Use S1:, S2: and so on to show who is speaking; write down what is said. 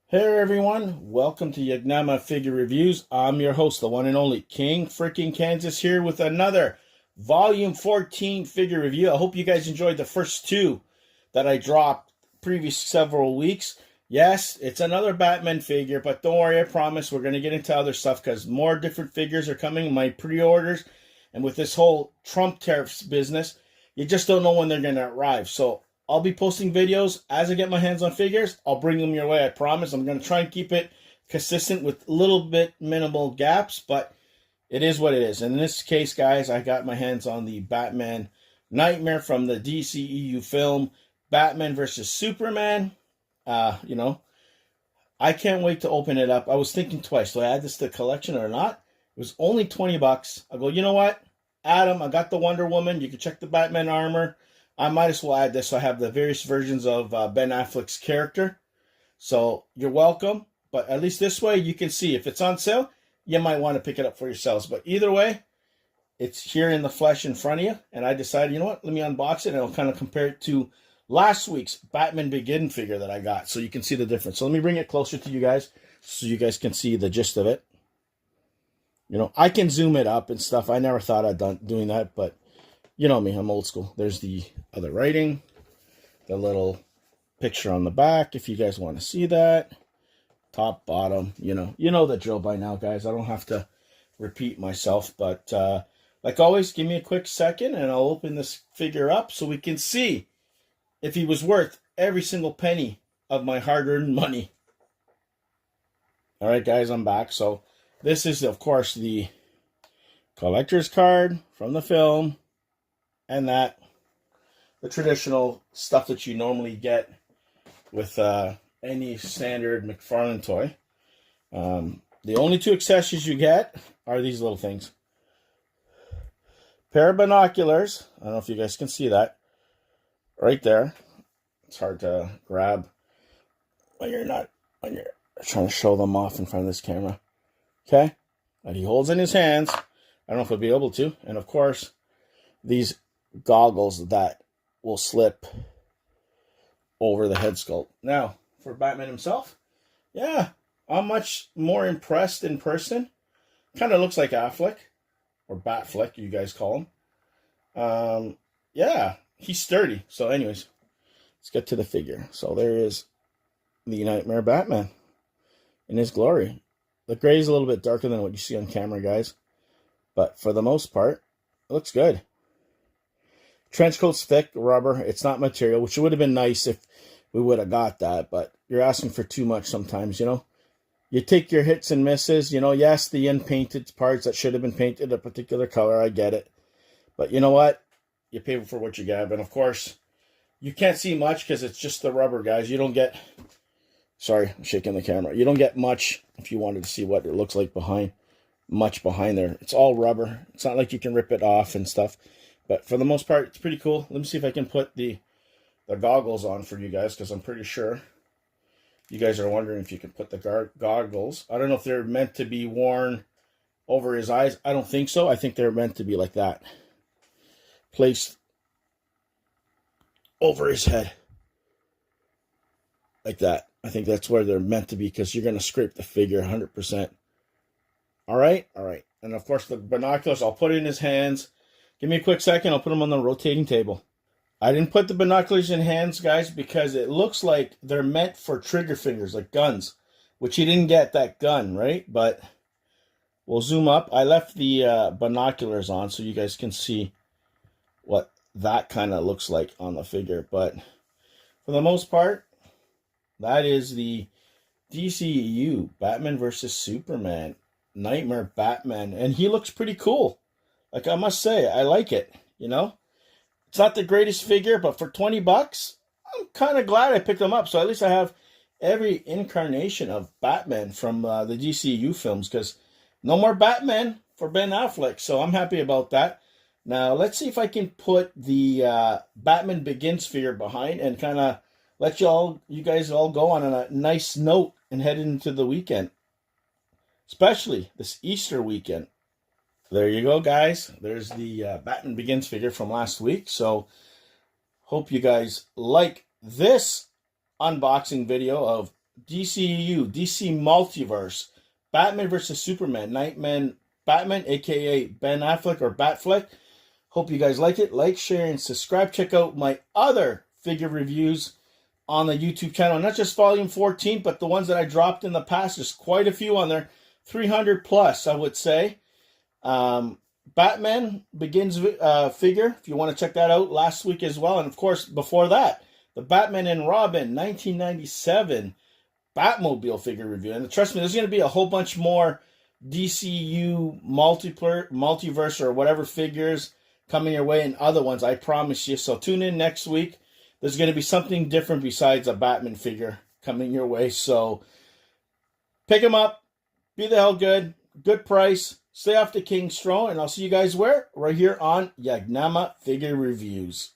S1: Hey everyone, welcome to Yagnama Figure Reviews. I'm your host, the one and only King Freaking Kansas, here with another Volume 14 figure review. I hope you guys enjoyed the first two that I dropped previous several weeks. Yes, it's another Batman figure, but don't worry, I promise we're going to get into other stuff because more different figures are coming, my pre-orders, and with this whole Trump tariffs business, you just don't know when they're going to arrive. So I'll be posting videos as I get my hands on figures. I'll bring them your way, I promise. I'm going to try and keep it consistent with a little bit minimal gaps, but it is what it is. And in this case, guys, I got my hands on the Batman Nightmare from the DCEU film Batman versus Superman. I can't wait to open it up. I was thinking twice, do I add this to the collection or not? It was only $20. I go, you know what? Adam, I got the Wonder Woman. You can check the Batman armor. I might as well add this so I have the various versions of Ben Affleck's character. So you're welcome. But at least this way you can see. If it's on sale, you might want to pick it up for yourselves. But either way, it's here in the flesh in front of you. And I decided, you know what? Let me unbox it and I'll kind of compare it to last week's Batman Begin figure that I got. So you can see the difference. So let me bring it closer to you guys so you guys can see the gist of it. You know, I can zoom it up and stuff. I never thought I'd done doing that, but you know me, I'm old school. There's the other writing, the little picture on the back, if you guys want to see that. Top, bottom, you know the drill by now, guys. I don't have to repeat myself, but like always, give me a quick second and I'll open this figure up so we can see if he was worth every single penny of my hard-earned money. All right, guys, I'm back. So this is, of course, the collector's card from the film. And that, the traditional stuff that you normally get with any standard Mcfarlane toy. The only two accessories you get are these little things. Pair of binoculars. I don't know if you guys can see that. Right there. It's hard to grab when you're trying to show them off in front of this camera. Okay? That he holds in his hands. I don't know if he'll be able to. And of course, these goggles that will slip over the head sculpt. Now, for Batman himself, yeah, I'm much more impressed in person. Kind of looks like Affleck, or Batfleck, you guys call him. Yeah, he's sturdy. So anyways, let's get to the figure. So there is the Nightmare Batman in his glory. The gray is a little bit darker than what you see on camera, guys. But for the most part, it looks good. Trench coat's thick rubber. It's not material, which would have been nice if we would have got that. But you're asking for too much sometimes, you know. You take your hits and misses. You know, yes, the unpainted parts that should have been painted a particular color. I get it. But you know what? You pay for what you get. And of course, you can't see much because it's just the rubber, guys. You don't get... Sorry, I'm shaking the camera. You don't get much if you wanted to see what it looks like behind. Much behind there. It's all rubber. It's not like you can rip it off and stuff. But for the most part, it's pretty cool. Let me see if I can put the goggles on for you guys, because I'm pretty sure you guys are wondering if you can put the goggles. I don't know if they're meant to be worn over his eyes. I don't think so. I think they're meant to be like that. Placed over his head. Like that. I think that's where they're meant to be, because you're going to scrape the figure 100%. All right? All right. And of course, the binoculars, I'll put it in his hands. Give me a quick second. I'll put them on the rotating table. I didn't put the binoculars in hands, guys, because it looks like they're meant for trigger fingers, like guns, which you didn't get that gun, right? But we'll zoom up. I left the binoculars on so you guys can see what that kind of looks like on the figure. But for the most part, that is the DCEU Batman versus Superman Nightmare Batman. And he looks pretty cool. Like, I must say, I like it, you know? It's not the greatest figure, but for $20, I'm kind of glad I picked them up. So at least I have every incarnation of Batman from the DCU films, because no more Batman for Ben Affleck. So I'm happy about that. Now, let's see if I can put the Batman Begins figure behind and kind of let you guys all go on a nice note and head into the weekend, especially this Easter weekend. There you go, guys. There's the Batman Begins figure from last week. So hope you guys like this unboxing video of DCEU, DC Multiverse, Batman versus Superman, Nightman Batman, aka Ben Affleck or Batfleck. Hope you guys like it. Like, share, and subscribe. Check out my other figure reviews on the YouTube channel. Not just Volume 14, but the ones that I dropped in the past. There's quite a few on there. 300 plus, I would say. Batman Begins figure, if you want to check that out, last week as well. And, of course, before that, the Batman and Robin 1997 Batmobile figure review. And trust me, there's going to be a whole bunch more DCU multiverse or whatever figures coming your way and other ones, I promise you. So tune in next week. There's going to be something different besides a Batman figure coming your way. So pick them up. Be the hell good. Good price. Stay off the King's throne. And I'll see you guys where? Right here on Yagnama Figure Reviews.